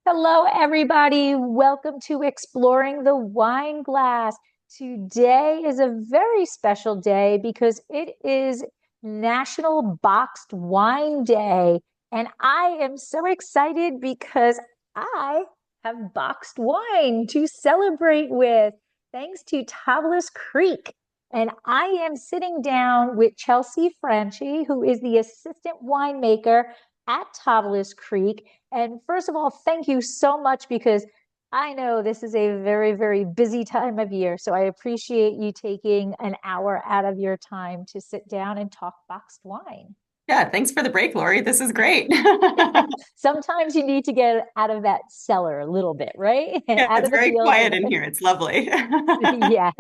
Hello, everybody. Welcome to Exploring the Wine Glass. Today is a very special day because it is National Boxed Wine Day. And I am so excited because I have boxed wine to celebrate with, thanks to Tablas Creek. And I am sitting down with Chelsea Franchi, who is the assistant winemaker at Tablas Creek. And first of all, thank you so much because I know this is a very, very busy time of year. So I appreciate you taking an hour out of your time to sit down and talk boxed wine. Yeah, thanks for the break, Lori. This is great. Sometimes you need to get out of that cellar a little bit, right? Yeah, Out it's of the very field. quiet in here. It's lovely. Yes.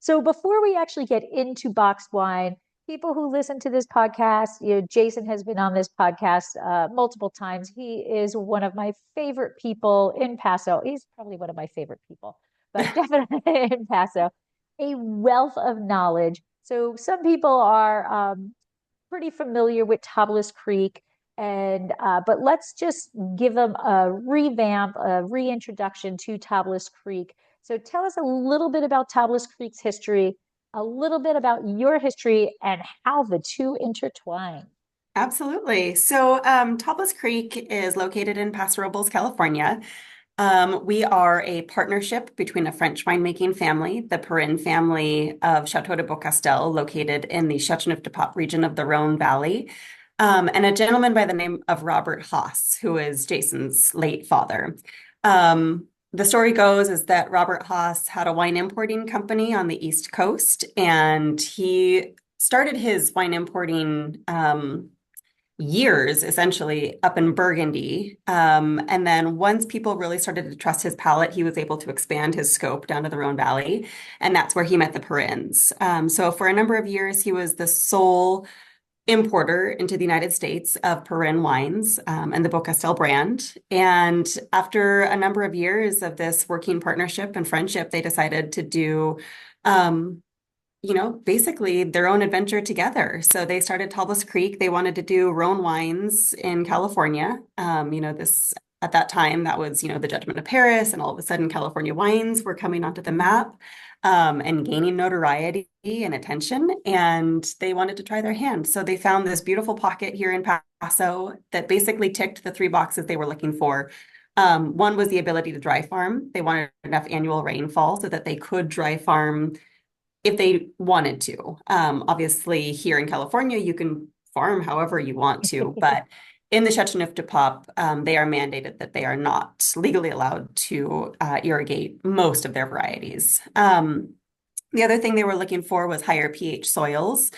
So before we actually get into boxed wine, people who listen to this podcast, Jason has been on this podcast multiple times. He is one of my favorite people in Paso. He's probably one of my favorite people, but definitely in Paso, a wealth of knowledge. So some people are pretty familiar with Tablas Creek, and but let's just give them a revamp, a reintroduction to Tablas Creek. So tell us a little bit about Tablas Creek's history, a little bit about your history, and how the two intertwine. Absolutely. So, Tablas Creek is located in Paso Robles, California. We are a partnership between a French winemaking family, the Perrin family of Chateau de Beaucastel, located in the Châteauneuf-du-Pape region of the Rhone Valley, and a gentleman by the name of Robert Haas, who is Jason's late father. The story goes is that Robert Haas had a wine importing company on the East Coast, and he started his wine importing years essentially up in Burgundy. And then once people really started to trust his palate, he was able to expand his scope down to the Rhone Valley. And that's where he met the Perrins. So for a number of years, he was the sole importer into the United States of Perrin wines and the Beaucastel brand. And after a number of years of this working partnership and friendship, they decided to do um, basically their own adventure together. So they started Tablas Creek. They wanted to do Rhone wines in California. This at that time, that was, the Judgment of Paris, and all of a sudden California wines were coming onto the map and gaining notoriety and attention. And they wanted to try their hand. So they found this beautiful pocket here in Paso that basically ticked the three boxes they were looking for. One was the ability to dry farm. They wanted enough annual rainfall so that they could dry farm if they wanted to. Obviously, here in California, you can farm however you want to, but in the Châteauneuf-du-Pape, they are mandated that they are not legally allowed to irrigate most of their varieties. The other thing they were looking for was higher pH soils.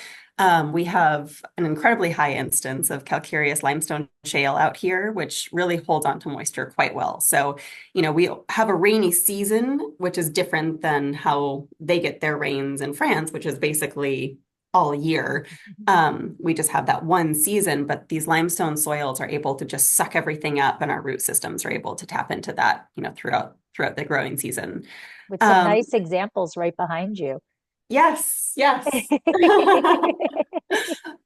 We have an incredibly high instance of calcareous limestone shale out here, which really holds on to moisture quite well. So, we have a rainy season, which is different than how they get their rains in France, which is basically all year. We just have that one season, but these limestone soils are able to just suck everything up, and our root systems are able to tap into that, throughout the growing season. With some Um, nice examples right behind you. yes, yes.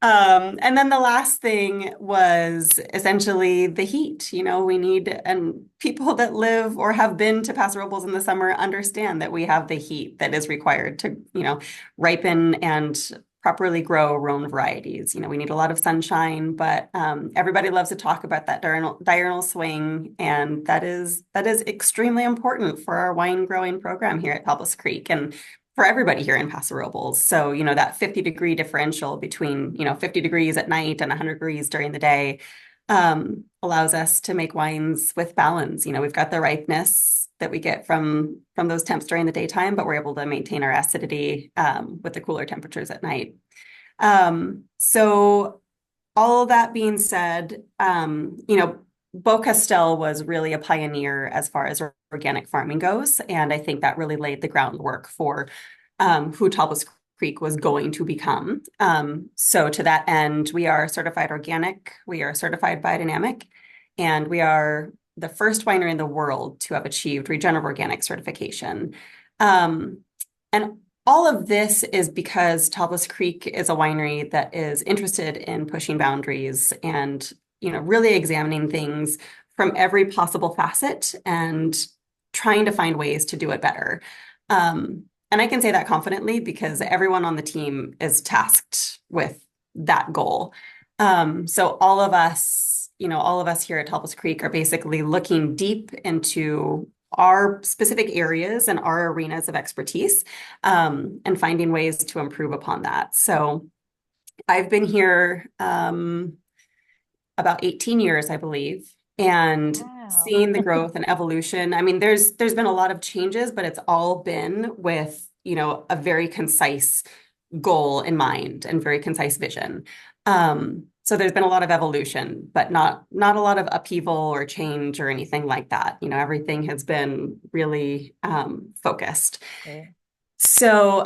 And then the last thing was essentially the heat. We need, and people that live or have been to Paso Robles in the summer understand that we have the heat that is required to, ripen and properly grow Rhone varieties. We need a lot of sunshine, but everybody loves to talk about that diurnal swing, and that is extremely important for our wine growing program here at Tablas Creek. And for everybody here in Paso Robles. So, that 50-degree differential between, 50 degrees at night and 100 degrees during the day allows us to make wines with balance. We've got the ripeness that we get from those temps during the daytime, but we're able to maintain our acidity with the cooler temperatures at night. So all of that being said, Beaucastel was really a pioneer as far as organic farming goes. And I think that really laid the groundwork for who Tablas Creek was going to become. So to that end, we are certified organic, we are certified biodynamic, and we are the first winery in the world to have achieved regenerative organic certification. And all of this is because Tablas Creek is a winery that is interested in pushing boundaries and really examining things from every possible facet and trying to find ways to do it better. And I can say that confidently because everyone on the team is tasked with that goal. So all of us here at Tablas Creek are basically looking deep into our specific areas and our arenas of expertise, and finding ways to improve upon that. So I've been here about 18 years, I believe, and Wow. seeing the growth and evolution. I mean, there's been a lot of changes, but it's all been with, a very concise goal in mind and very concise vision. So there's been a lot of evolution, but not a lot of upheaval or change or anything like that. Everything has been really focused. Okay. So,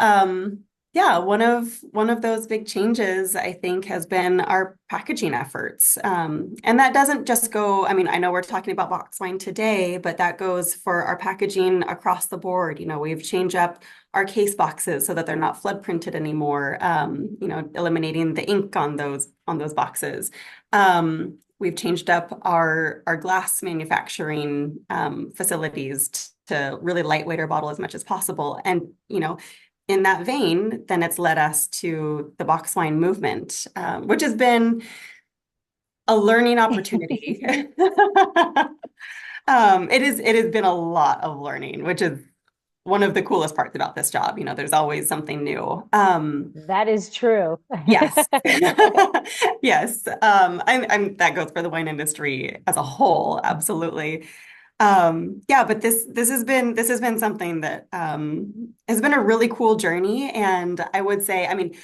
yeah, one of those big changes I think has been our packaging efforts. And that doesn't just go, I mean, I know we're talking about box wine today, but that goes for our packaging across the board. We've changed up our case boxes so that they're not flood printed anymore, eliminating the ink on those boxes. We've changed up our glass manufacturing facilities to really lightweight our bottle as much as possible. And, in that vein, then it's led us to the box wine movement, which has been a learning opportunity. It has been a lot of learning, which is one of the coolest parts about this job. There's always something new. That is true. Yes. Yes. That goes for the wine industry as a whole, absolutely. Yeah, but this has been something that has been a really cool journey. And I would say, I mean,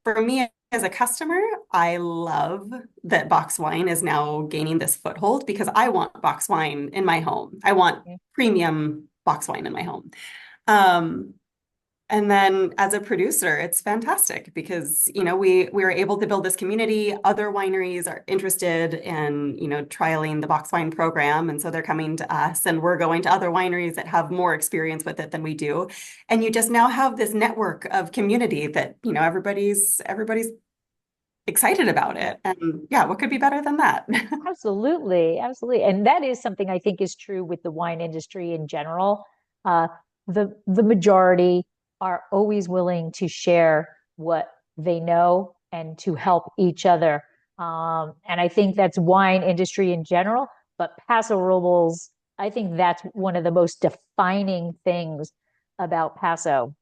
for me as a customer, I love that box wine is now gaining this foothold because I want box wine in my home. I want premium box wine in my home. Um, and then as a producer, it's fantastic because, we were able to build this community. Other wineries are interested in, trialing the box wine program. And so they're coming to us and we're going to other wineries that have more experience with it than we do. And you just now have this network of community that, everybody's excited about it. And yeah, what could be better than that? Absolutely, absolutely. And that is something I think is true with the wine industry in general. Uh, the majority are always willing to share what they know and to help each other. And I think that's wine industry in general, but Paso Robles, I think that's one of the most defining things about Paso.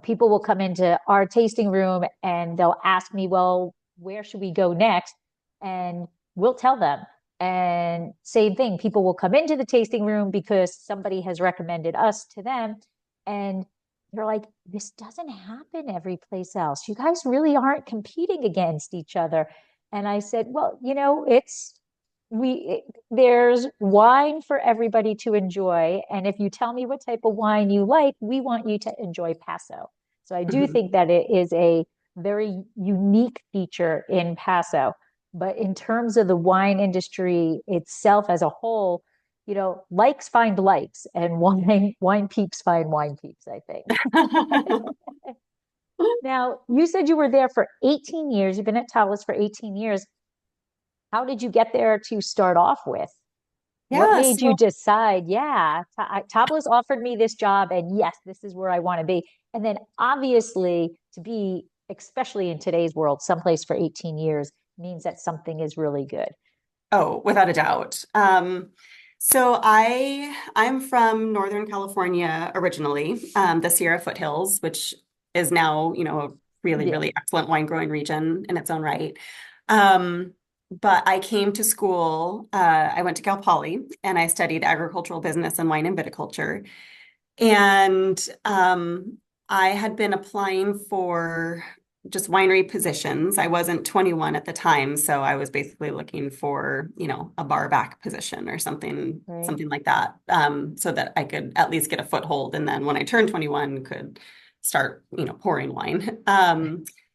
People will come into our tasting room and they'll ask me, well, where should we go next? And we'll tell them. And same thing, people will come into the tasting room because somebody has recommended us to them. And they're like, this doesn't happen every place else. You guys really aren't competing against each other. And I said, well, there's wine for everybody to enjoy. And if you tell me what type of wine you like, we want you to enjoy Paso. So I do Mhm. think that it is a very unique feature in Paso. But in terms of the wine industry itself as a whole, likes find likes and wine peeps find wine peeps, I think. Now, you said you were there for 18 years. You've been at Talis for 18 years. How did you get there to start off with? What Yeah, made you so decide, yeah, Tablas offered me this job, and yes, this is where I want to be? And then obviously, to be, especially in today's world, someplace for 18 years means that something is really good. Oh, without a doubt. So I'm from Northern California originally, the Sierra Foothills, which is now, a really, Yeah, really excellent wine growing region in its own right. Um, but I came to school, I went to Cal Poly and I studied agricultural business and wine and viticulture. And I had been applying for just winery positions. I wasn't 21 at the time, so I was basically looking for, a bar back position or something, right. something like that, so that I could at least get a foothold. And then when I turned 21, could start, pouring wine.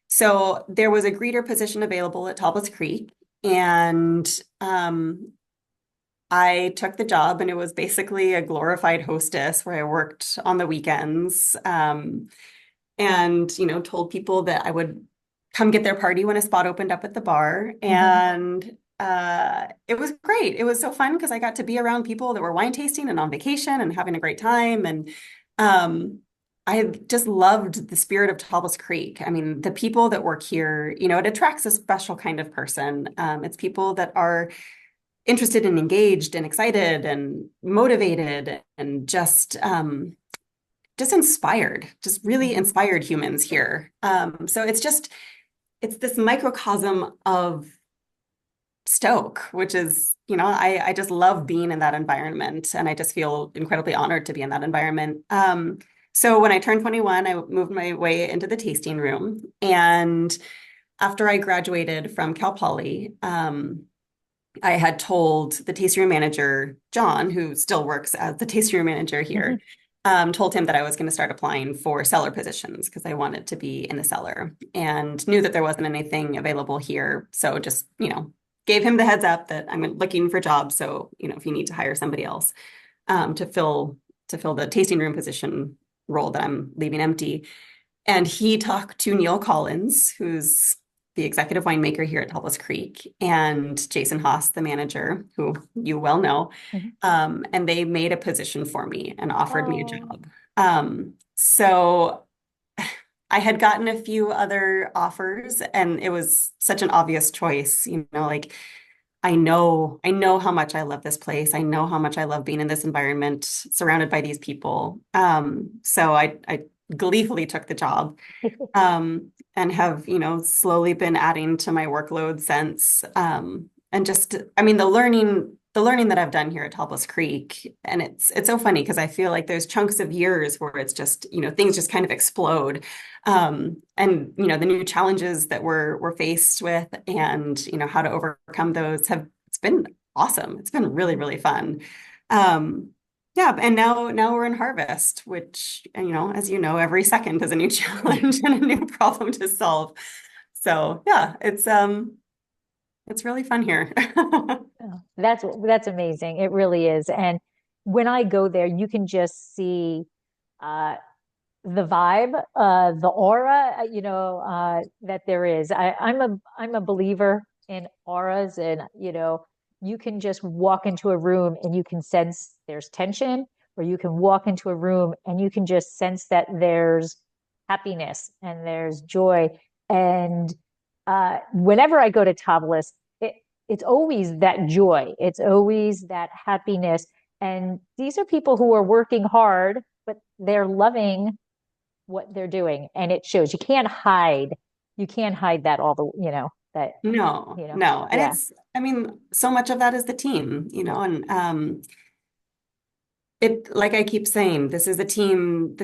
So there was a greeter position available at Tablas Creek, and I took the job and it was basically a glorified hostess where I worked on the weekends, and, told people that I would come get their party when a spot opened up at the bar. And it was great. It was so fun because I got to be around people that were wine tasting and on vacation and having a great time. And um, I just loved the spirit of Tablas Creek. I mean, the people that work here, it attracts a special kind of person. It's people that are interested and engaged and excited and motivated and just inspired, just really Mhm. inspired humans here. So it's this microcosm of Stoke, which is, I just love being in that environment, and I just feel incredibly honored to be in that environment. So when I turned 21, I moved my way into the tasting room. And after I graduated from Cal Poly, I had told the tasting room manager, John, who still works as the tasting room manager here, Mhm. told him that I was going to start applying for cellar positions because I wanted to be in the cellar and knew that there wasn't anything available here. So just, gave him the heads up that I'm looking for jobs. So, if you need to hire somebody else to fill the tasting room position role that I'm leaving empty. And he talked to Neil Collins, who's the executive winemaker here at Tablas Creek, and Jason Haas, the manager, who you well know. Mhm. And they made a position for me and offered me a Oh, job. So I had gotten a few other offers, and it was such an obvious choice, like I know how much I love this place. I know how much I love being in this environment, surrounded by these people. So I gleefully took the job, and have, slowly been adding to my workload since. And just, I mean, the learning that I've done here at Tablas Creek, and it's so funny because I feel like there's chunks of years where it's just, things just kind of explode. And the new challenges that we're faced with, and how to overcome those it's been awesome. It's been really, really fun. Um, yeah, and now we're in harvest, which, as you know, every second is a new challenge and a new problem to solve. So yeah, it's really fun here. oh, that's amazing. It really is. And when I go there, you can just see uh the vibe, the aura, that there is. I'm a believer in auras, and you can just walk into a room and you can sense there's tension, or you can walk into a room and you can just sense that there's happiness and there's joy. And whenever I go to Tablas, it's always that joy. It's always that happiness. And these are people who are working hard, but they're loving what they're doing, and it shows. You can't hide that all the that No, you know no. And yeah. I mean, so much of that is the team, and like I keep saying, this is the team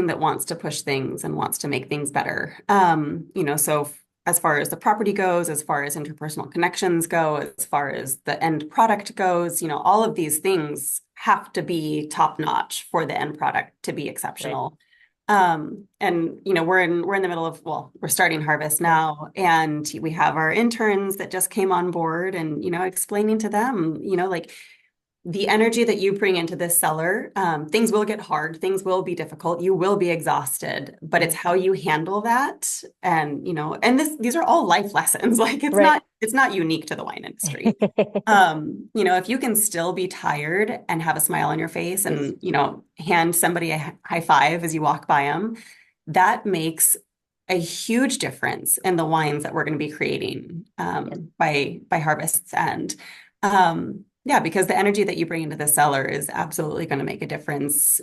that wants to push things and wants to make things better. So as far as the property goes, as far as interpersonal connections go, as far as the end product goes, all of these things have to be top notch for the end product to be Right. exceptional. And we're in the middle of, well, we're starting harvest Yeah. now, and we have our interns that just came on board, and explaining to them, like the energy that you bring into this cellar, things will get hard, things will be difficult, you will be exhausted, but it's Right. how you handle that. And and these are all life lessons. Like Right. it's not unique to the wine industry. If you can still be tired and have a smile on your face Yes. and, hand somebody a high five as you walk by them, that makes a huge difference in the wines that we're going to be creating, Yes. by harvest's end. Yeah, because the energy that you bring into the cellar is absolutely going to make a difference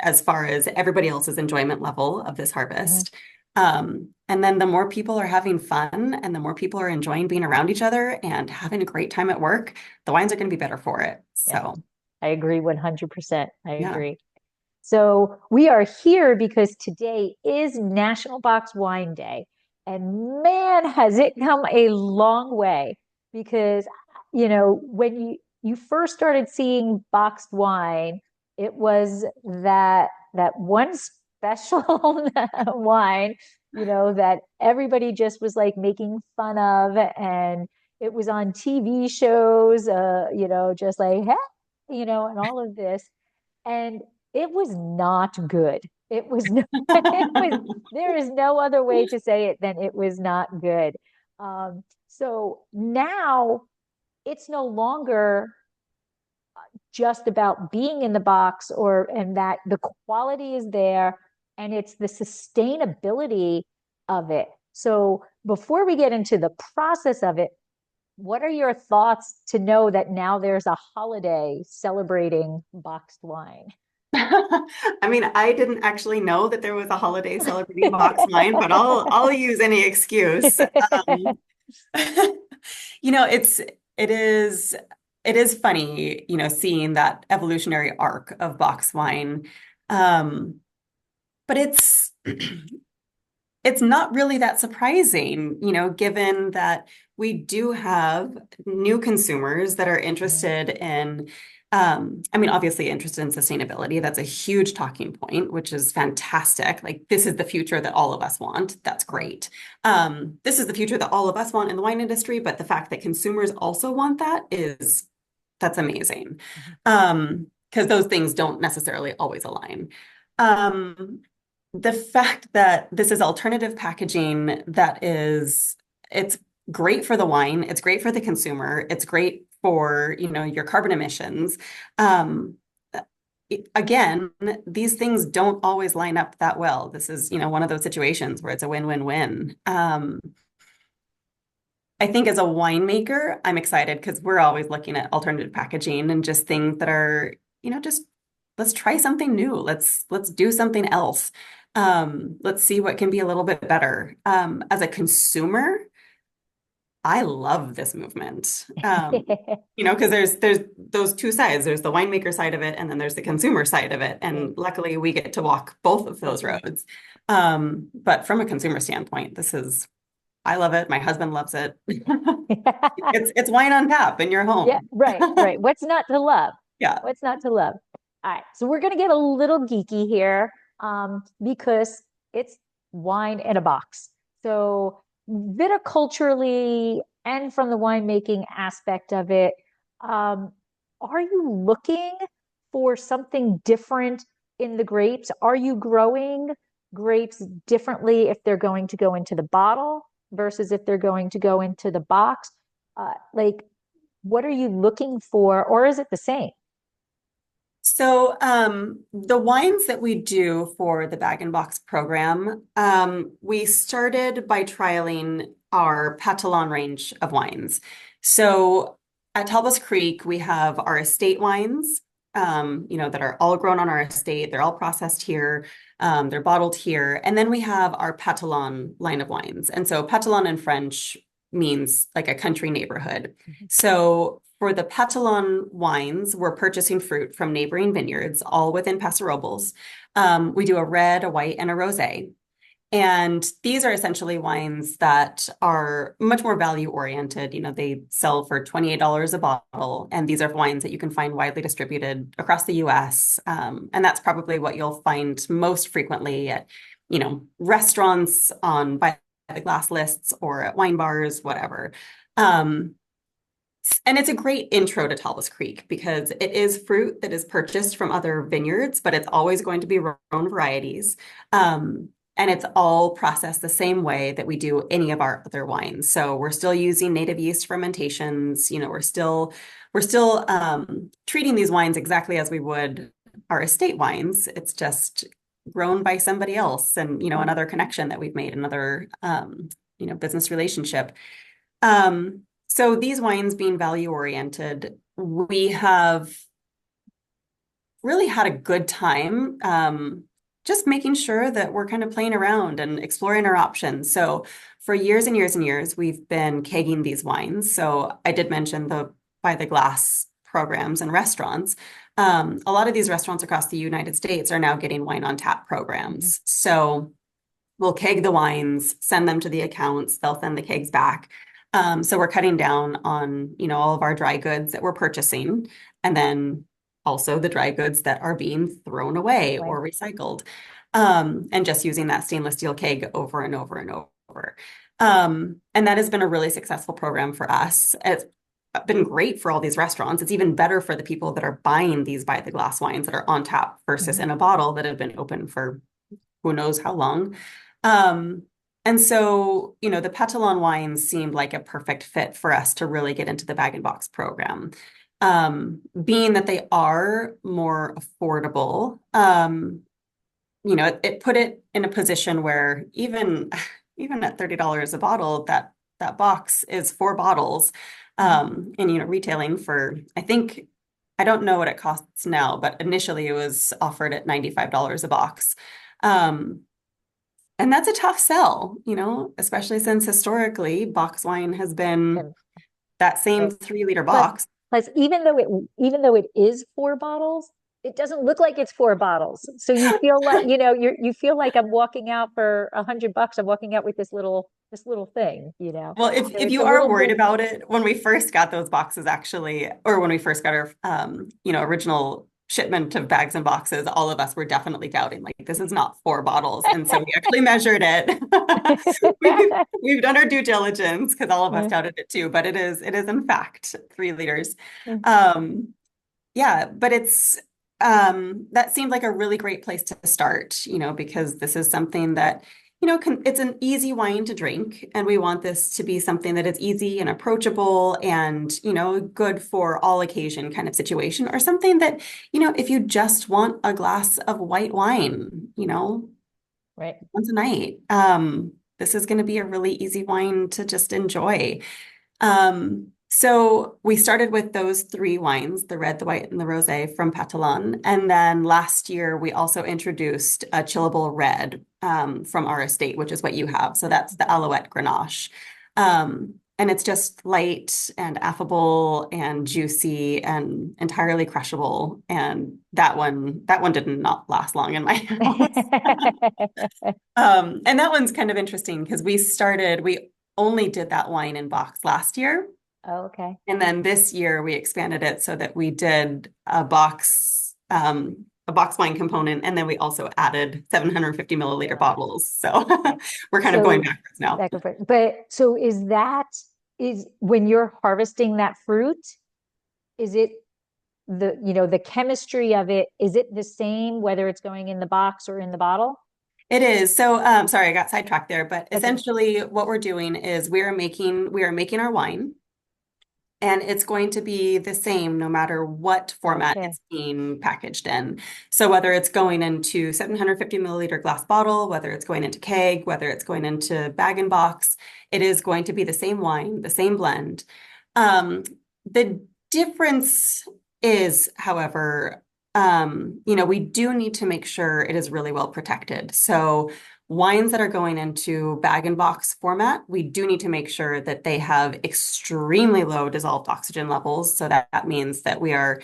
as far as everybody else's enjoyment level of this Mhm. harvest. And then the more people are having fun and the more people are enjoying being around each other and having a great time at work, the wines are going to be better for it. Yes, So, I agree 100%. I yeah. agree. So we are here because today is National Box Wine Day. And man, has it come a long way, because, when you first started seeing boxed wine, it was that one special wine, that everybody just was like making fun of. And it was on TV shows, just like, hey, and all of this. And it was not good. It was no, there is no other way to say it than it was not good. So now it's no longer just about being in the box, or and that the quality is there, and it's the sustainability of it. So before we get into the process of it, what are your thoughts to know that now there's a holiday celebrating boxed wine? I mean, I didn't actually know that there was a holiday celebrating box wine, but I'll use any excuse. You know, it is it is funny, you know, seeing that evolutionary arc of box wine. But it's not really that surprising, you know, given that we do have new consumers that are interested in, I mean, obviously interested in sustainability. That's a huge talking point, which is fantastic. Like, this is the future that all of us want. That's great. This is the future that all of us want in the wine industry, but the fact that consumers also want that that's amazing. Because those things don't necessarily always align. Um, the fact that this is alternative packaging it's great for the wine, it's great for the consumer, it's great for, you know, your carbon emissions. Um, Again, these things don't always line up that well. This is, you know, one of those situations where it's a win-win-win. I think as a winemaker, I'm excited because we're always looking at alternative packaging and just things that are, you know, just let's try something new. Let's do something else. Let's see what can be a little bit better. As a consumer, I love this movement. You know, because there's those two sides. There's the winemaker side of it, and then there's the consumer side of it. And luckily, we get to walk both of those roads. But from a consumer standpoint, I love it. My husband loves it. It's wine on tap in your Yeah, home. right, right. What's not to love? Yeah. What's not to love? All right, so we're gonna get a little geeky here, because it's wine in a box. So viticulturally and from the winemaking aspect of it, um, are you looking for something different in the grapes? Are you growing grapes differently if they're going to go into the bottle versus if they're going to go into the box? Like, what are you looking for, or is it the same? So the wines that we do for the bag and box program, we started by trialing our Patelon range of wines. So at Tablas Creek, we have our estate wines, you know, that are all grown on our estate. They're all processed here. They're bottled here. And then we have our Patelon line of wines. And so Patelon in French means like a country neighborhood. So for the Patelon wines, we're purchasing fruit from neighboring vineyards, all within Paso Robles. We do a red, a white, and a rosé. And these are essentially wines that are much more value oriented. You know, they sell for $28 a bottle. And these are wines that you can find widely distributed across the US. And that's probably what you'll find most frequently at, you know, restaurants on by the glass lists or at wine bars, whatever. And it's a great intro to Talbot Creek because it is fruit that is purchased from other vineyards, but it's always going to be our own varieties. And it's all processed the same way that we do any of our other wines. So we're still using native yeast fermentations. You know, we're still treating these wines exactly as we would our estate wines. It's just grown by somebody else, and you know, another connection that we've made, another you know, business relationship. So these wines being value oriented, we have really had a good time just making sure that we're kind of playing around and exploring our options. So for years and years and years, we've been kegging these wines. So I did mention the by the glass programs and restaurants. A lot of these restaurants across the United States are now getting wine on tap programs. So we'll keg the wines, send them to the accounts, they'll send the kegs back. So we're cutting down on, you know, all of our dry goods that we're purchasing, and then also the dry goods that are being thrown away Right. or recycled, and just using that stainless steel keg over and over and over. And that has been a really successful program for us. It's been great for all these restaurants. It's even better for the people that are buying these by the glass wines that are on tap versus in a bottle that have been open for who knows how long. And so, the Petalon wines seemed like a perfect fit for us to really get into the bag and box program. Being that they are more affordable, it put it in a position where even at $30 a bottle, that box is 4 bottles. And retailing for, I don't know what it costs now, but initially it was offered at $95 a box. Um, and that's a tough sell, especially since historically box wine has been And, that same right. 3 liter Plus, box. plus, even though it is 4 bottles, it doesn't look like it's 4 bottles. So you feel like, you feel like I'm walking out for $100. I'm walking out with this little thing, Well, if So if it's you a are little worried bit. about it, when we first got those boxes actually, or when we first got our original shipment of bags and boxes, all of us were definitely doubting, like, this is not 4 bottles. And so we actually measured it. We've done our due diligence because all of us doubted it too, but it is in fact 3 liters. Um, yeah, but that seemed like a really great place to start, because this is something that, it's an easy wine to drink, and we want this to be something that is easy and approachable and, good for all occasion kind of situation, or something that, if you just want a glass of white wine, Right. once a night, this is going to be a really easy wine to just enjoy. So we started with those 3 wines, the red, the white, and the rosé from Petalon. And then last year, we also introduced a chillable red from our estate, which is what you have. So that's the Alouette Grenache. And it's just light and affable and juicy and entirely crushable. And that one did not last long in my house. And that one's kind of interesting because we only did that wine in box last year. Okay. And then this year we expanded it so that we did a box wine component, and then we also added 750 milliliter Yeah. bottles. So Okay. we're kind of going So backwards now. back and forth. But so is when you're harvesting that fruit, is it the chemistry of it, is it the same whether it's going in the box or in the bottle? It is. So, sorry, I got sidetracked there, but That's okay. essentially what we're doing is we are making our wine. And it's going to be the same no matter what format Okay. it's being packaged in. So whether it's going into 750 milliliter glass bottle, whether it's going into keg, whether it's going into bag and box, it is going to be the same wine, the same blend. Um, the difference is, however, we do need to make sure it is really well protected. So wines that are going into bag and box format, we do need to make sure that they have extremely low dissolved oxygen levels. So that means that we are,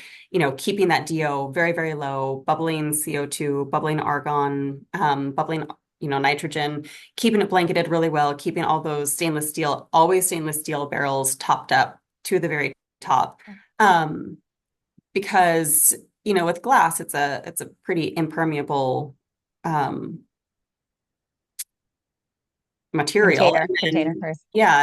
keeping that DO very, very low, bubbling CO2, bubbling argon, bubbling, nitrogen, keeping it blanketed really well, keeping all those always stainless steel barrels topped up to the very top. Um, because, with glass, it's a pretty impermeable material. Container. Right.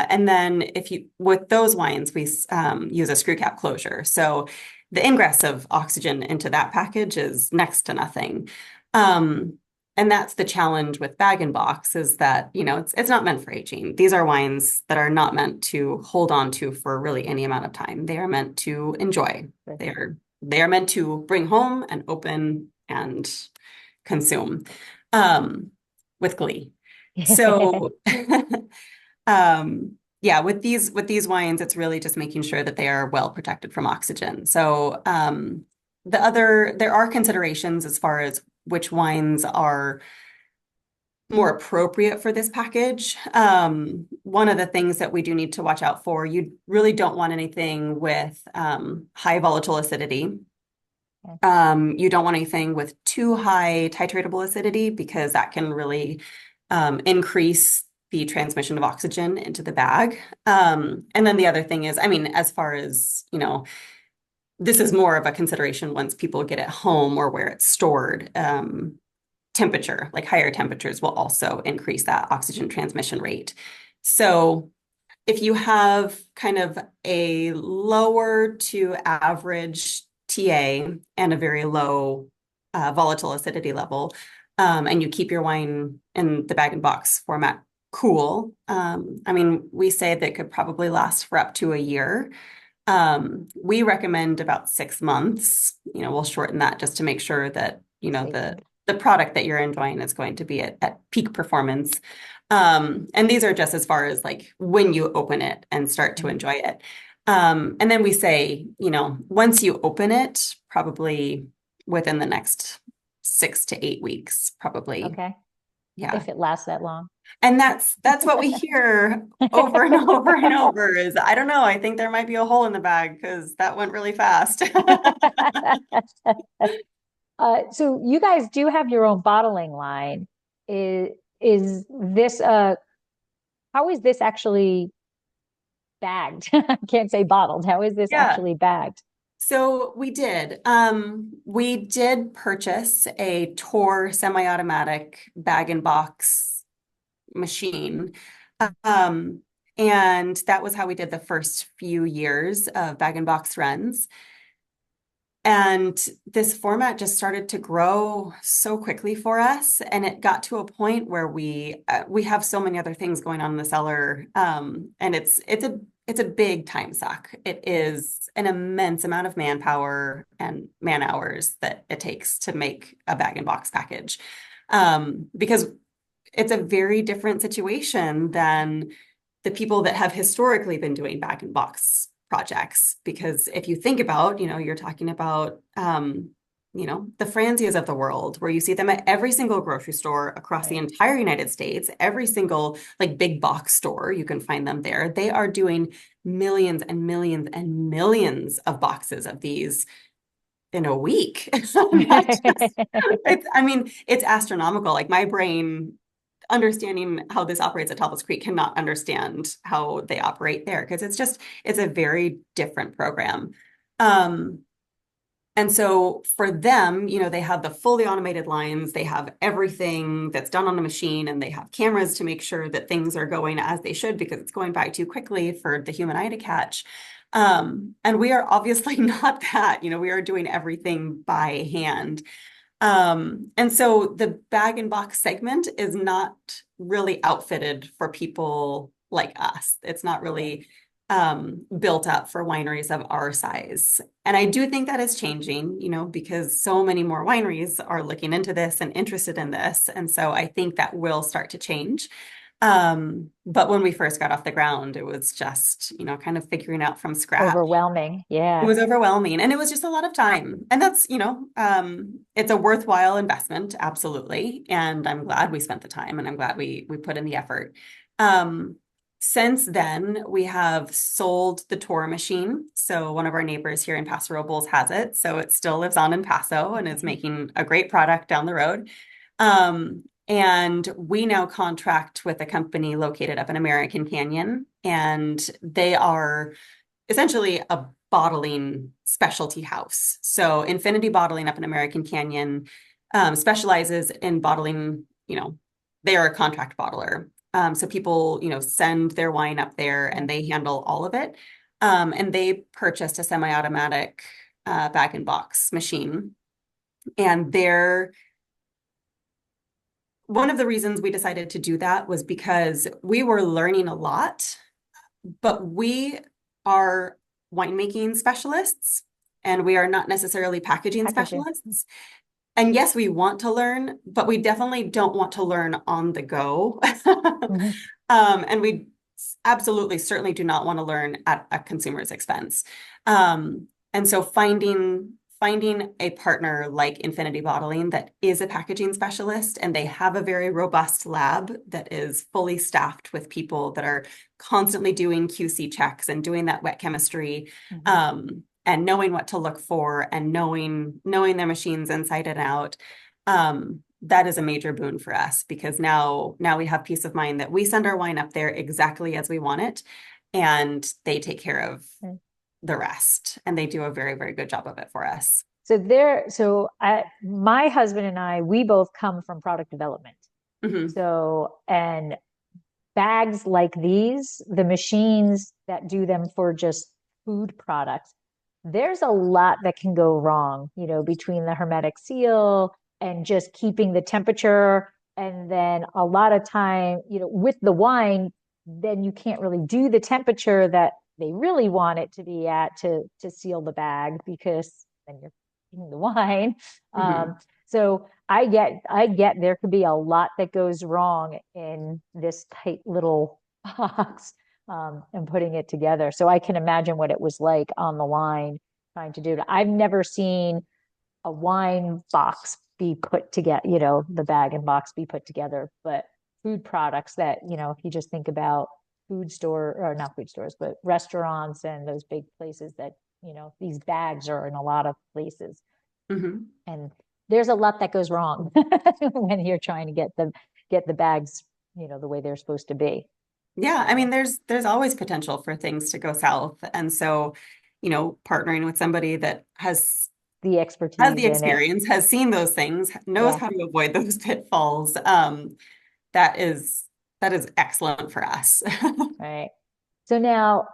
And then if you with those wines, we use a screw cap closure. So the ingress of oxygen into that package is next to nothing. Um, and that's the challenge with bag and box is that, it's not meant for aging. These are wines that are not meant to hold on to for really any amount of time. They are meant to enjoy. Right. They are meant to bring home and open and consume with glee. So, yeah, with these wines, it's really just making sure that they are well protected from oxygen. So, there are considerations as far as which wines are more appropriate for this package. One of the things that we do need to watch out for, you really don't want anything with high volatile acidity. You don't want anything with too high titratable acidity because that can really increase the transmission of oxygen into the bag. And then the other thing is, I mean, as far as, this is more of a consideration once people get it home or where it's stored. Temperature, like higher temperatures, will also increase that oxygen transmission rate. So if you have kind of a lower to average TA and a very low volatile acidity level, and you keep your wine in the bag and box format cool. I mean, we say that could probably last for up to a year. We recommend about 6 months. We'll shorten that just to make sure that, Safer. the product that you're enjoying is going to be at peak performance. And these are just as far as like when you open it and start to Mhm. enjoy it. And then we say, once you open it, probably within the next 6 to 8 weeks, probably. Okay. Yeah. If it lasts that long. And that's what we hear over and over and over is I don't know, I think there might be a hole in the bag because that went really fast. So you guys do have your own bottling line. Is this how is this actually bagged? I can't say bottled. How is this Yeah. actually bagged? So we did. We did purchase a Tor semi-automatic bag and box machine. Um, and that was how we did the first few years of bag and box runs. And this format just started to grow so quickly for us, and it got to a point where we have so many other things going on in the cellar, and it's a big time suck. It is an immense amount of manpower and man hours that it takes to make a bag and box package, because it's a very different situation than the people that have historically been doing bag and box projects. Because if you think about, you're talking about, the Franzias of the world, where you see them at every single grocery store across the Right. entire United States, every single like big box store, you can find them there. They are doing millions and millions and millions of boxes of these in a week. I mean, it's astronomical. Like my brain understanding how this operates at Tablas Creek cannot understand how they operate there because it's a very different program. Um, and so for them, they have the fully automated lines, they have everything that's done on the machine, and they have cameras to make sure that things are going as they should because it's going by too quickly for the human eye to catch. And we are obviously not that, we are doing everything by hand. And so the bag and box segment is not really outfitted for people like us. It's not Right. really built up for wineries of our size. And I do think that is changing, because so many more wineries are looking into this and interested in this. And so I think that will start to change. But when we first got off the ground, it was just, kind of figuring out from scratch. Overwhelming. It Yeah. was overwhelming and it was just a lot of time. And that's, it's a worthwhile investment, absolutely. And I'm glad we spent the time and I'm glad we put in the effort. Um, since then, we have sold the Tor machine. So one of our neighbors here in Paso Robles has it. So it still lives on in Paso and is making a great product down the road. And we now contract with a company located up in American Canyon, and they are essentially a bottling specialty house. So Infinity Bottling up in American Canyon specializes in bottling, they are a contract bottler. So people, send their wine up there and they handle all of it. And they purchased a semi-automatic bag and box machine. And one of the reasons we decided to do that was because we were learning a lot, but we are winemaking specialists and we are not necessarily packaging Packaging. specialists. And yes, we want to learn, but we definitely don't want to learn on the go. Mhm. And we absolutely certainly do not want to learn at a consumer's expense. And so finding a partner like Infinity Bottling that is a packaging specialist and they have a very robust lab that is fully staffed with people that are constantly doing QC checks and doing that wet chemistry, Mhm. and knowing what to look for and knowing their machines inside and out. That is a major boon for us because now we have peace of mind that we send our wine up there exactly as we want it, and they take care of Right. the rest, and they do a very, very good job of it for us. My husband and I, we both come from product development. Hmm. So, and bags like these, the machines that do them for just food products, there's a lot that can go wrong, between the hermetic seal and just keeping the temperature And then a lot of time, with the wine, then you can't really do the temperature that they really want it to be at to seal the bag because then you're in the wine. Hmm. So I get there could be a lot that goes wrong in this tight little box and putting it together. So I can imagine what it was like on the line trying to do it. I've never seen a wine box be put together, the bag and box be put together, but food products that, if you just think about food store or not food stores, but restaurants and those big places that, these bags are in a lot of places. Hmm. And there's a lot that goes wrong when you're trying to get the bags, the way they're supposed to be. Yeah, I mean, So there's always potential for things to go south. And so, partnering with somebody that the has expertise the in it. experience, has seen those things, knows Yeah. how to avoid those pitfalls, that is that is excellent for us. Right. So now,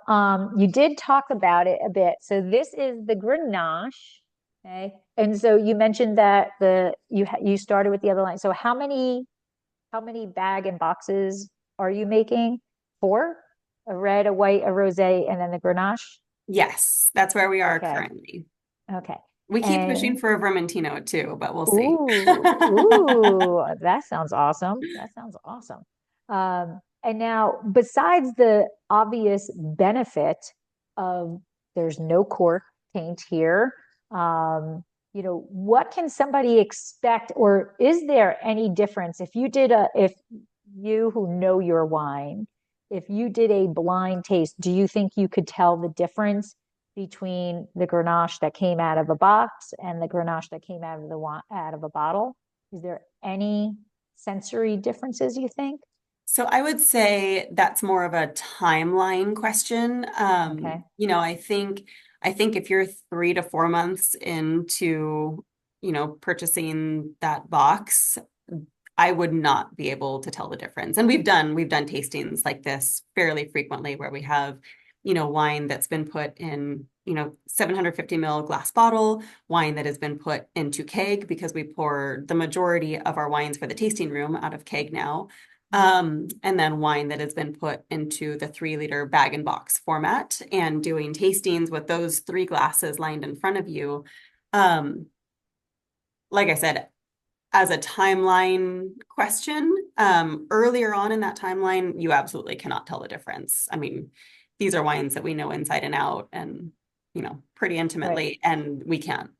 you did talk about it a bit. So this is the Grenache, okay? And so you mentioned that you started with the other line. So how many bag and boxes are you making? Four? A red, a white, a rosé, and then the Grenache? Yes, that's where we are Okay. currently. Okay. We keep pushing And for a Vermentino too, but we'll see. that sounds awesome. That sounds awesome. And now, besides the obvious benefit of there's no cork taint here, what can somebody expect, or is there any difference if you who know your wine, if you did a blind taste, do you think you could tell the difference between the Grenache that came out of a box and the Grenache that came out of a bottle? Is there any sensory differences, you think? So I would say that's more of a timeline question. Okay. I think if you're 3 to 4 months into, purchasing that box, I would not be able to tell the difference. And we've done tastings like this fairly frequently where we have, wine that's been put in, 750 ml glass bottle, wine that has been put into keg because we pour the majority of our wines for the tasting room out of keg now. And then wine that has been put into the 3 liter bag and box format and doing tastings with those 3 glasses lined in front of you. Um, like I said, as a timeline question, earlier on in that timeline, you absolutely cannot tell the difference. I mean, these are wines that we know inside and out and, pretty Right. intimately, and we can't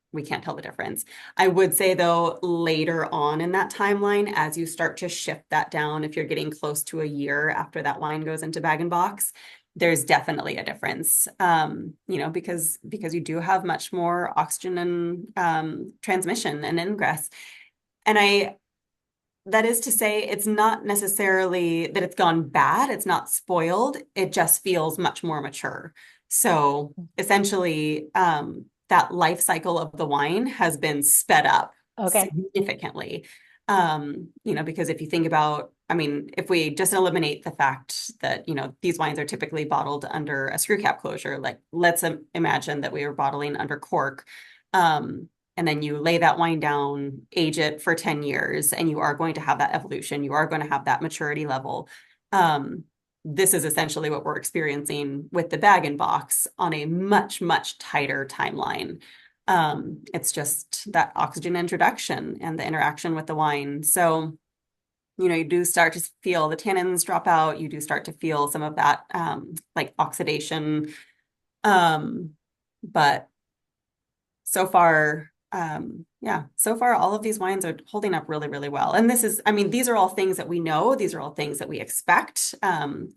tell the difference. I would say though, later on in that timeline, as you start to shift that down, if you're getting close to a year after that wine goes into bag and box, there's definitely a difference. Because you do have much more oxygen and transmission and ingress. And that is to say, it's not necessarily that it's gone bad, it's not spoiled, it just feels much more mature. So essentially, that life cycle of the wine has been sped up Okay. significantly. Because if you think about, I mean, if we just eliminate the fact that, these wines are typically bottled under a screw cap closure, like let's imagine that we were bottling under cork. And then you lay that wine down, age it for 10 years, and you are going to have that evolution. You are going to have that maturity level. This is essentially what we're experiencing with the bag and box on a much, much tighter timeline. It's just that oxygen introduction and the interaction with the wine. So, you do start to feel the tannins drop out. You do start to feel some of that like oxidation. But so far all of these wines are holding up really, really well. And I mean, these are all things that we know, these are all things that we expect. And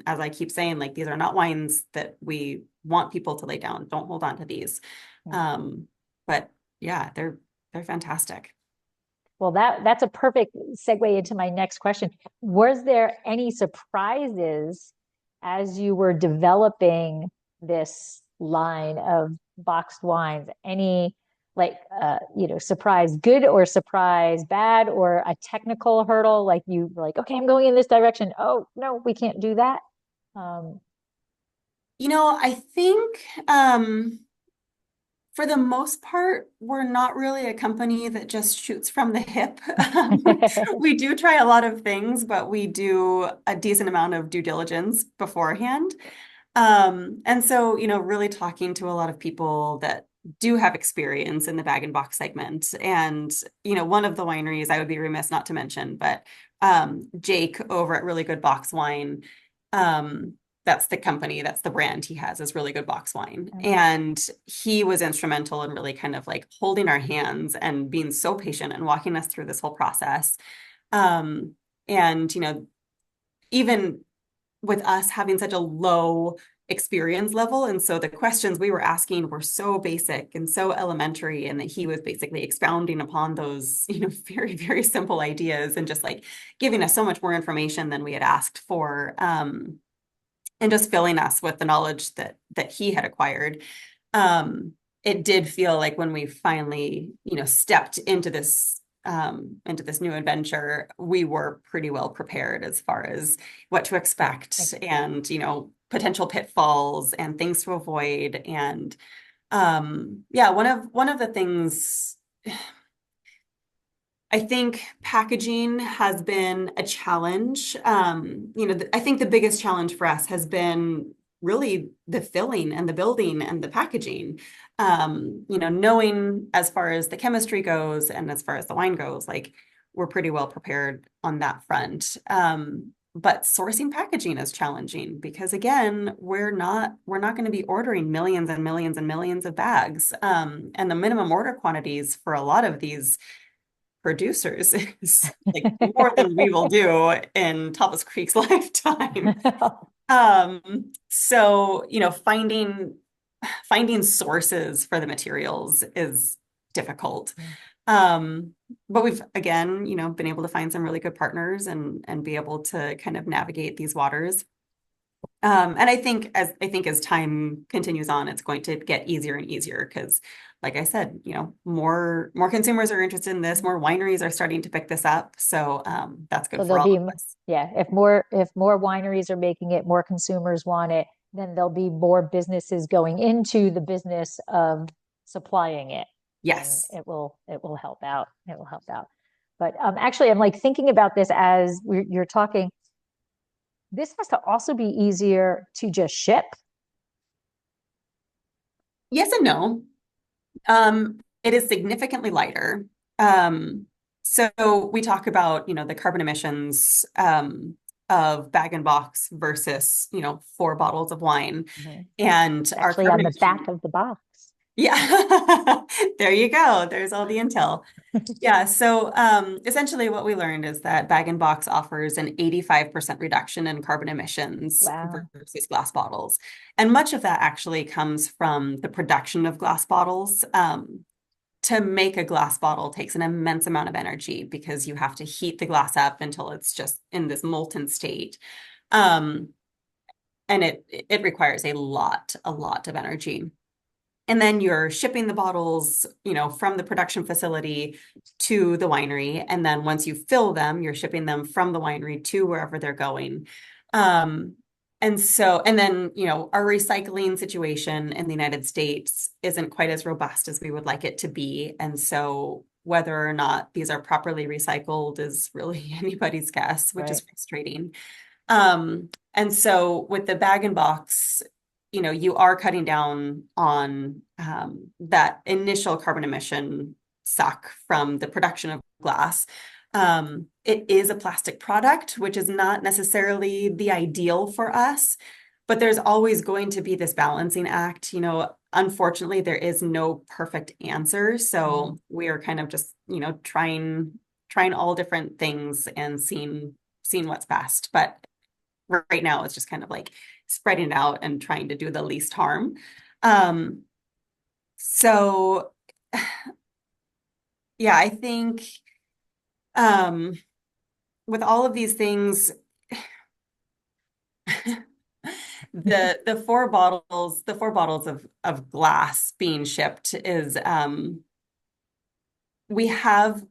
as I keep saying, like, these are not wines that we want people to lay down. Don't hold on to these. But yeah, they're fantastic. Well, that's a perfect segue into my next question. Was there any surprises as you were developing this line of boxed wines? Any like surprise good or surprise bad or a technical hurdle like you were like, okay, I'm going in this direction. Oh, no, we can't do that. Um, I think For the most part, we're not really a company that just shoots from the hip. We do try a lot of things, but we do a decent amount of due diligence beforehand. And so, really talking to a lot of people that do have experience in the bag and box segment. And, one of the wineries I would be remiss not to mention, but Jake over at Really Good Box Wine, that's the company, that's the brand he has is Really Good Box Wine. And he was instrumental in really kind of like holding our hands and being so patient and walking us through this whole process. And, even with us having such a low experience level. And so the questions we were asking were so basic and so elementary, and that he was basically expounding upon those, very, very simple ideas and just like giving us so much more information than we had asked for. And just filling us with the knowledge that he had acquired. It did feel like when we finally, stepped into this new adventure, we were pretty well prepared as far as what to expect and, potential pitfalls and things to avoid. And yeah, one of the things I think packaging has been a challenge. I think the biggest challenge for us has been really the filling and the building and the packaging. Knowing as far as the chemistry goes and as far as the wine goes, like we're pretty well prepared on that front. But sourcing packaging is challenging because again, we're not going to be ordering millions and millions and millions of bags. And the minimum order quantities for a lot of these producers is like more than we will do in Tablas Creek's lifetime. So, finding sources for the materials is difficult. But we've again, been able to find some really good partners and be able to kind of navigate these waters. And I think as time continues on, it's going to get easier and easier because, like I said, more consumers are interested in this, more wineries are starting to pick this up. So that's good So for there'll all be, of us. yeah, if more wineries are making it, more consumers want it, then there'll be more businesses going into the business of supplying it, and Yes. it will help out. It will help out. But actually, I'm like thinking about this as you're talking. This has to also be easier to just ship. Yes and no. It is significantly lighter. So we talk about, the carbon emissions of bag and box versus, 4 bottles of wine. Mhm. And our Actually, carbon on the back emission, of the box. yeah, there you go. There's all the intel. Yeah, so essentially what we learned is that bag and box offers an 85% reduction in carbon emissions Wow. versus glass bottles. And much of that actually comes from the production of glass bottles. To make a glass bottle takes an immense amount of energy because you have to heat the glass up until it's just in this molten state. Um, and it requires a lot of energy. And then you're shipping the bottles, from the production facility to the winery. And then once you fill them, you're shipping them from the winery to wherever they're going. Um, and then, our recycling situation in the United States isn't quite as robust as we would like it to be. And so whether or not these are properly recycled is really anybody's guess, which is Right. frustrating. And so with the bag and box, you are cutting down on that initial carbon emission suck from the production of glass. It is a plastic product, which is not necessarily the ideal for us, but there's always going to be this balancing act. Unfortunately, there is no perfect answer. Mhm. So we are kind of just, trying all different things and seeing what's best. But right now it's just kind of like spreading it out and trying to do the least harm. Um, so yeah, I think with all of these things, the four bottles of glass being shipped is we have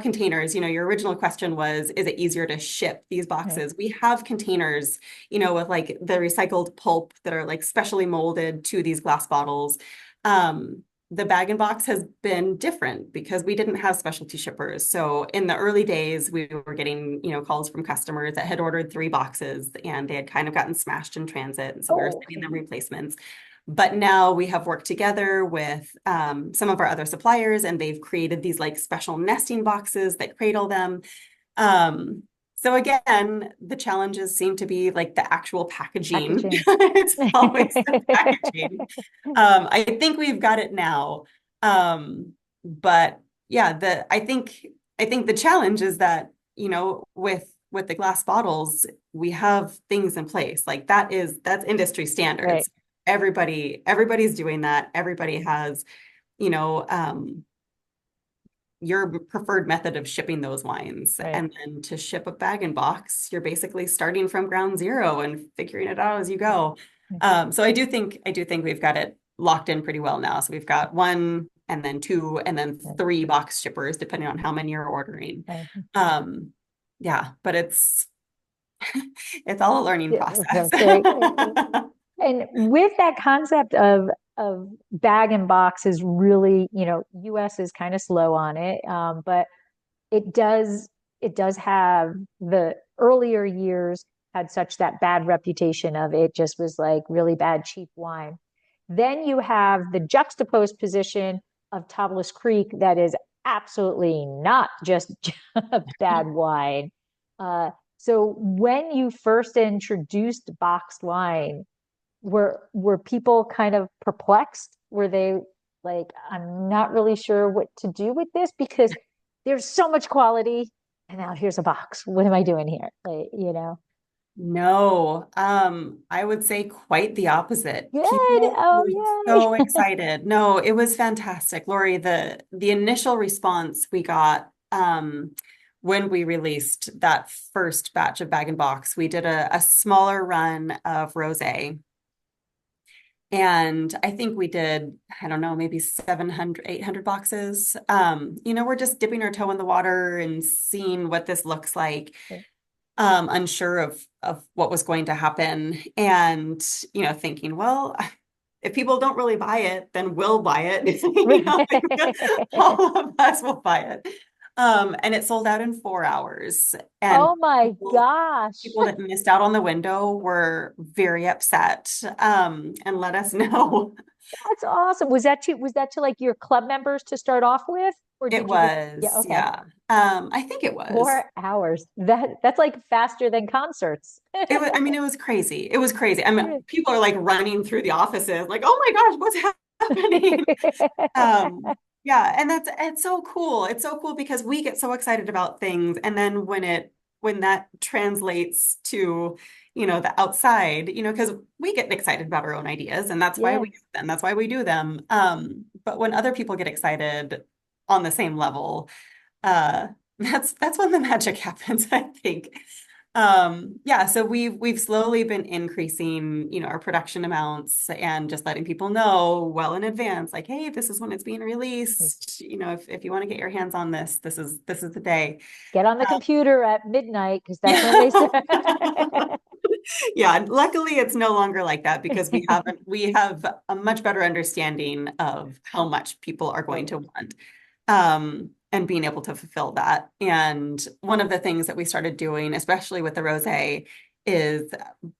containers. Your original question was, is it easier to ship these Right. boxes? We have containers, with like the recycled pulp that are like specially molded to these glass bottles. Um, the bag and box has been different because we didn't have specialty shippers. So in the early days, we were getting, calls from customers that had ordered 3 boxes and they had kind of gotten smashed in transit. And so we were Oh, sending okay. them replacements. But now we have worked together with some of our other suppliers, and they've created these like special nesting boxes that cradle them. So again, the challenges seem to be like the actual packaging. Packaging. It's always the packaging. I think we've got it now. But yeah, I think the challenge is that, with the glass bottles, we have things in place. Like that's industry Right, standards. Everybody's doing that. Everybody has, you know, your preferred method of shipping those wines. right, And then to ship a bag and box, you're basically starting from ground zero and figuring it out as you right, go. right, So I do think we've got it locked in pretty well now. So we've got 1 and then 2 and then right, 3 box shippers, depending on how many you're ordering. right. Um, yeah, but it's all a learning Yeah, process. that's very good. And with that concept of bag and box is really, US is kind of slow on it, but it does it does have the earlier years had such that bad reputation of it just was like really bad cheap wine. Then you have the juxtaposed position of Tablas Creek that is absolutely not just bad wine. So when you first introduced boxed wine, were people kind of perplexed? Were they like, I'm not really sure what to do with this because there's so much quality, and now here's a box. What am I doing here? No, I would say quite the opposite. Good. People were Oh, so yay. excited. No, it was fantastic. Lori, the initial response we got when we released that first batch of bag and box, we did a smaller run of rosé. And I think we did, I don't know, maybe 700, 800 boxes. We're just dipping our toe in the water and seeing what this looks like, unsure of what was going to happen, and thinking, well, if people don't really buy it, then we'll buy it. Like, all of us will buy it. And it sold out in 4 hours. And Oh my people gosh. people that missed out on the window were very upset, and let us know. That's awesome. Was that to like your club members to start off with? Or It did you just, yeah, was, okay. yeah. I think it was. 4 hours. That's like faster than concerts. I mean, it was crazy. It was crazy. I mean, people are like running through the offices, like, oh my gosh, what's happening? Yeah, and it's so cool. It's so cool because we get so excited about things, and then when that translates to, the outside, because we get excited about our own ideas, and that's why Yeah. we do them. That's why we do them. But when other people get excited on the same level, uh, that's when the magic happens, I think. Yeah, so we've slowly been increasing, our production amounts and just letting people know well in advance, like, hey, this is when it's being released. If you want to get your hands on this is the day. Get on the computer at midnight because that's when they start. Yeah, luckily it's no longer like that because we have a much better understanding of how much people are going Right. to want, and being able to fulfill that. And one of the things that we started doing, especially with the rosé, is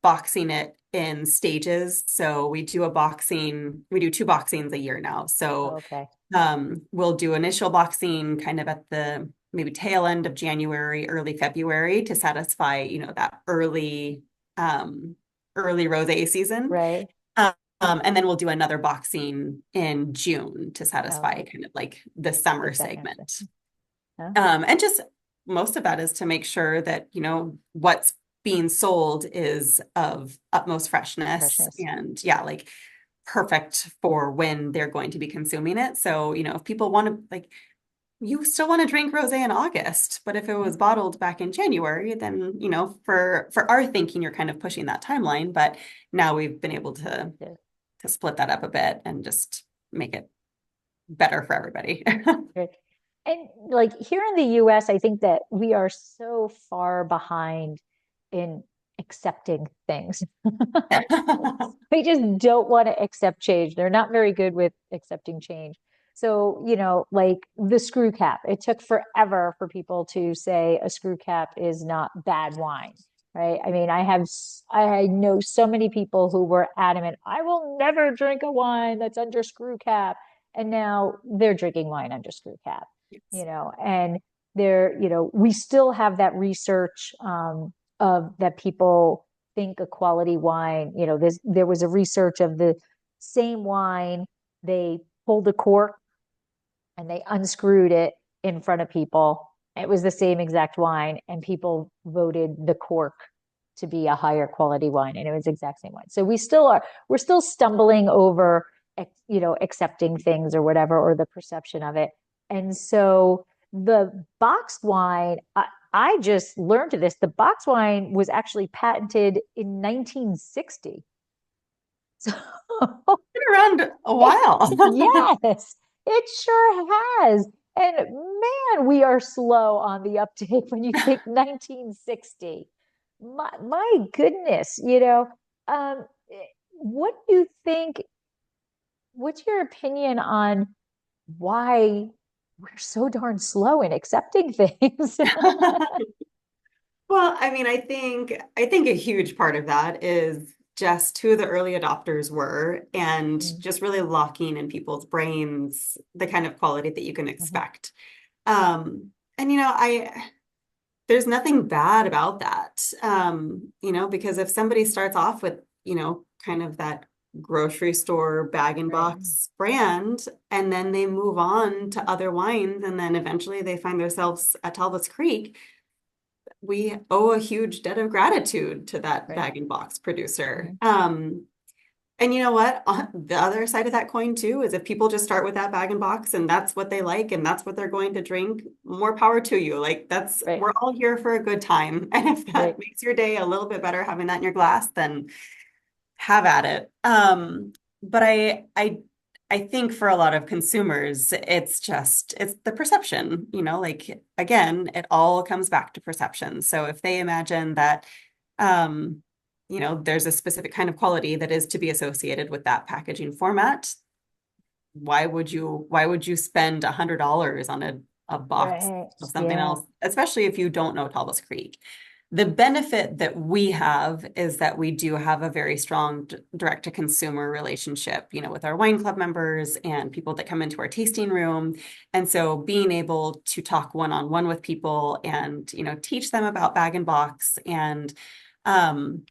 boxing it in stages. So we do 2 boxings a year now. So Okay. we'll do initial boxing kind of at the maybe tail end of January, early February to satisfy, that early rosé season. Right. And then we'll do another boxing in June to satisfy Okay. kind of like the summer The second. segment. Huh? And just most of that is to make sure that, what's being sold is of utmost freshness Freshness. and, yeah, like perfect for when they're going to be consuming it. So, if people want to, like, you still want to drink rosé in August, but if it Yeah. was bottled back in January, then, for our thinking, you're kind of pushing that timeline. But now we've been able Yeah. to split that up a bit and just make it better for everybody. Right. And like here in the US, I think that we are so far behind in accepting things. They just don't want to accept change. They're not very good with accepting change. So, like the screw cap, it took forever for people to say a screw cap is not bad wine, right? I mean, I know so many people who were adamant, I will never drink a wine that's under screw cap. And now they're drinking wine under screw cap, Yes. and we still have that research of that people think a quality wine, there was a research of the same wine, they pulled a cork and they unscrewed it in front of people. It was the same exact wine, and people voted the cork to be a higher quality wine, and it was the exact same wine. So we're still stumbling over, accepting things or whatever, or the perception of it. And so the boxed wine, I just learned this. The box wine was actually patented in 1960. So Been around a it, while. yes, it sure has. And man, we are slow on the uptake when you think 1960. My goodness, um, what do you think? What's your opinion on why we're so darn slow in accepting things? Well, I mean, I think a huge part of that is just who the early adopters were and Mhm, just really locking in people's brains the kind of quality that you can mhm. expect. And I there's nothing bad about that. Because if somebody starts off with, kind of that grocery store bag and Right, box brand, and then they move on to other wines, and then eventually they find themselves at Talbot's Creek, we owe a huge debt of gratitude to that right. bag and box producer. Mhm. And you know what? On the other side of that coin too is if people just start with that bag and box and that's what they like and that's what they're going to drink, more power to you. Like Right, we're all here for a good time. And if right, that makes your day a little bit better having that in your glass, then have at it. But I think for a lot of consumers, it's the perception, like again, it all comes back to perception. So if they imagine that um, there's a specific kind of quality that is to be associated with that packaging format, why would you spend $100 on a box right. of something Yeah, else, especially if you don't know Talbot's Creek? The benefit that we have is that we do have a very strong direct to consumer relationship, with our wine club members and people that come into our tasting room. And so being able to talk one-on-one with people and, teach them about bag and box and um,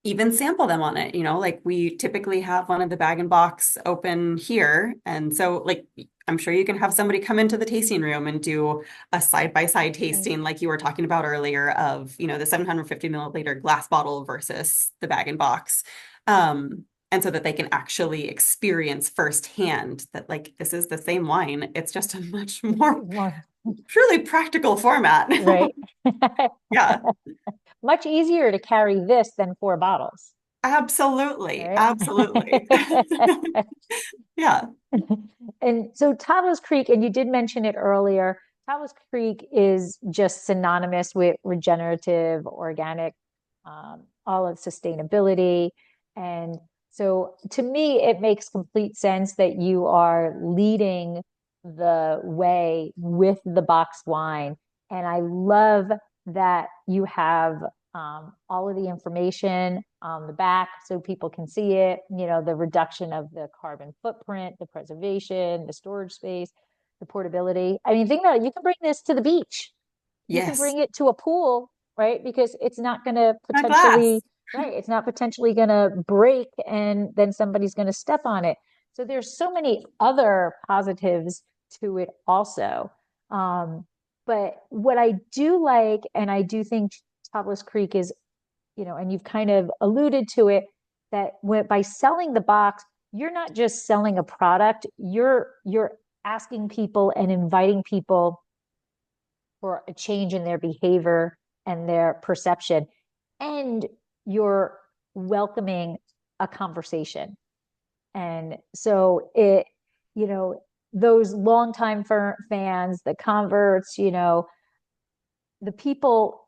even sample them on it. Like we typically have one of the bag and box open here. And so like I'm sure you can have somebody come into the tasting room and do a side-by-side right, tasting like you were talking about earlier of, the 750 milliliter glass bottle versus the bag and box. And so that they can actually experience firsthand that like this is the same wine. It's just a much more more, truly practical format. right. Yeah, Much easier to carry this than four bottles, absolutely. right? Absolutely. Yeah. And so Tablas Creek, and you did mention it earlier, Tablas Creek is just synonymous with regenerative, organic, all of sustainability. And so to me, it makes complete sense that you are leading the way with the boxed wine. And I love that you have all of the information on the back so people can see it, the reduction of the carbon footprint, the preservation, the storage space, the portability. I mean, think about it. You can bring this to the beach. You can Yes. bring it to a pool, right? Because it's not going to Not glass. potentially, right? It's not potentially going to break and then somebody's going to step on it. So there's so many other positives to it also. Um, but what I do like, and I do think Tablas Creek is, and you've kind of alluded to it, that by selling the box, you're not just selling a product, you're asking people and inviting people for a change in their behavior and their perception. And you're welcoming a conversation. And so you know, those longtime fans, the converts, the people,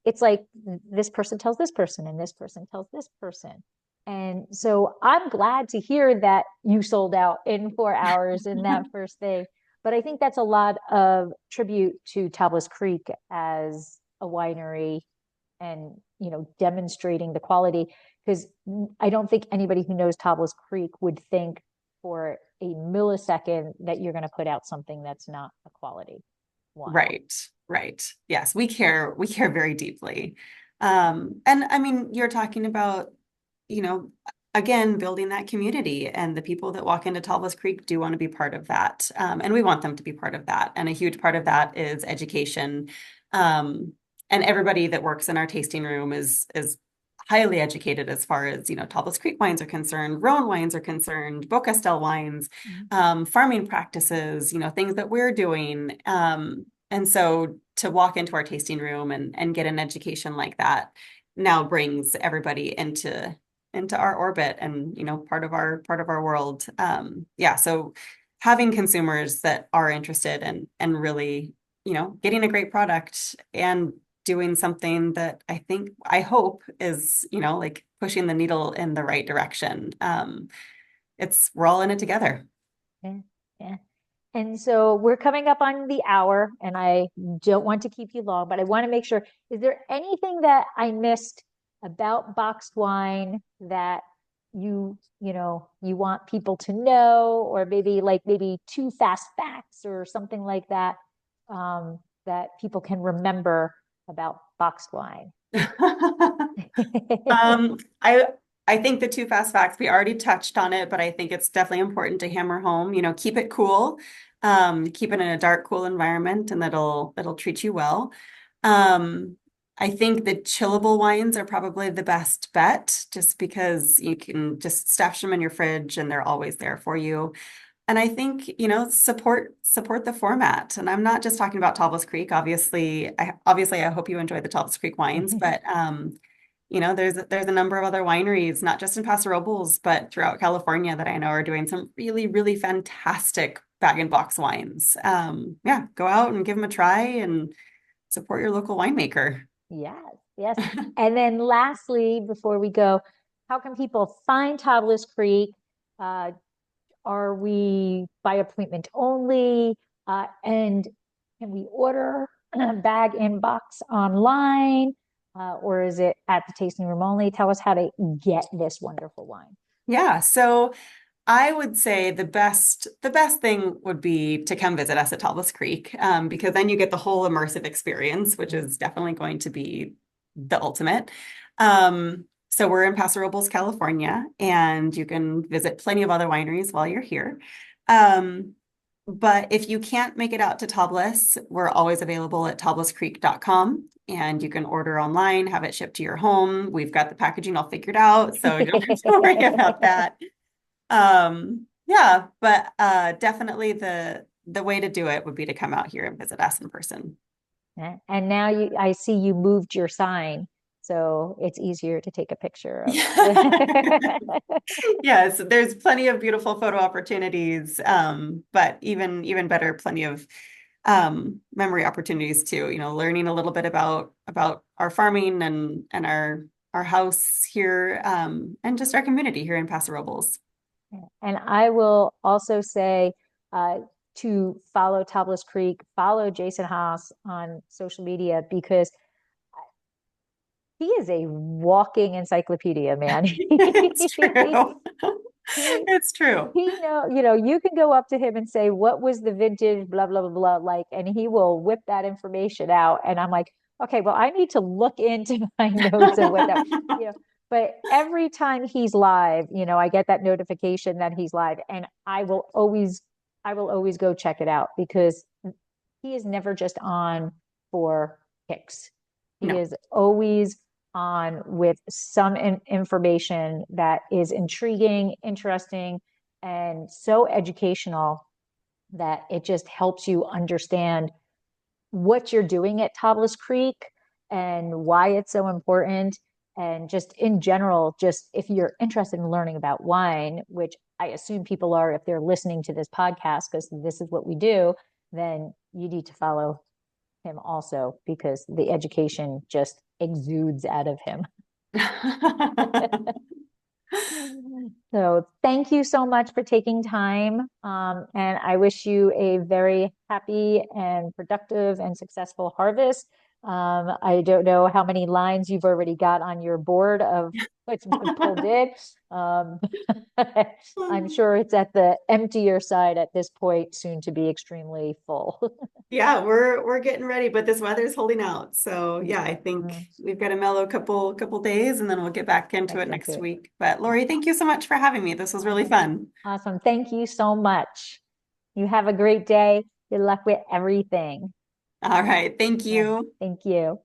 it's like this person tells this person and this person tells this person. And so I'm glad to hear that you sold out in 4 hours in that first thing. But I think that's a lot of tribute to Tablas Creek as a winery and, demonstrating the quality. Because I don't think anybody who knows Tablas Creek would think for a millisecond that you're going to put out something that's not a quality wine. Right, right. Yes, we care very deeply. And I mean, you're talking about, you know, again, building that community, and the people that walk into Tablas Creek do want to be part of that. And we want them to be part of that. And a huge part of that is education. And everybody that works in our tasting room is highly educated as far as, Tablas Creek wines are concerned, Rhone wines are concerned, Beaucastel wines, Mhm. farming practices, things that we're doing. And so to walk into our tasting room and get an education like that now brings everybody into our orbit and, part of our world. Yeah. So having consumers that are interested and really, getting a great product and doing something that I hope is, like pushing the needle in the right direction. We're all in it together. Yeah, yeah. And so we're coming up on the hour, and I don't want to keep you long, but I want to make sure, is there anything that I missed about boxed wine that you want people to know, or maybe two fast facts or something like that, that people can remember about boxed wine? Um, I I think the two fast facts, we already touched on it, but I think it's definitely important to hammer home, keep it cool. Keep it in a dark, cool environment, and that'll treat you well. Um, I think the chillable wines are probably the best bet, just because you can just stash them in your fridge and they're always there for you. And I think, support the format. And I'm not just talking about Tablas Creek. Obviously, I hope you enjoy the Tablas Creek wines, but there's a number of other wineries, not just in Paso Robles, but throughout California, that I know are doing some really, really fantastic bag and box wines. Yeah, go out and give them a try and support your local winemaker. Yes, yes. And then lastly, before we go, how can people find Tablas Creek? Uh, are we by appointment only? And can we order bag in box online? Or is it at the tasting room only? Tell us how to get this wonderful wine. Yeah, so I would say the best thing would be to come visit us at Tablas Creek, because then you get the whole immersive experience, which is definitely going to be the ultimate. So we're in Paso Robles, California, and you can visit plenty of other wineries while you're here. Um, but if you can't make it out to Tablas, we're always available at tablascreek.com, and you can order online, have it shipped to your home. We've got the packaging all figured out, so you don't have to worry about that. Yeah, but definitely the way to do it would be to come out here and visit us in person. And now I see you moved your sign, so it's easier to take a picture of. Yes, there's plenty of beautiful photo opportunities, but even better, plenty of memory opportunities too. Learning a little bit about our farming and our house here, and just our community here in Paso Robles. And I will also say, to follow Tablas Creek, follow Jason Haas on social media, because he is a walking encyclopedia, man. It's true. he It's true. you can go up to him and say, what was the vintage, blah, blah, blah, blah, like, and he will whip that information out. And I'm like, okay, well, I need to look into my notes of what that, you know, but every time he's live, I get that notification that he's live, and I will always go check it out, because he is never just on for kicks. He No. is always on with some information that is intriguing, interesting, and so educational that it just helps you understand what you're doing at Tablas Creek and why it's so important. And just in general, just if you're interested in learning about wine, which I assume people are if they're listening to this podcast, because this is what we do, then you need to follow him also, because the education just exudes out of him. So thank you so much for taking time. And I wish you a very happy and productive and successful harvest. I don't know how many lines you've already got on your board of what's been pulled in. Um, I'm sure it's at the emptier side at this point, soon to be extremely full. Yeah, we're getting ready, but this weather's holding out. So yeah, I think Mm, we've got a mellow couple days and then we'll get back into back it into next it. week. But Lori, thank you so much for having me. This was really Awesome. fun. Awesome. Thank you so much. You have a great day. Good luck with everything. All right, thank Yeah. you. Thank you.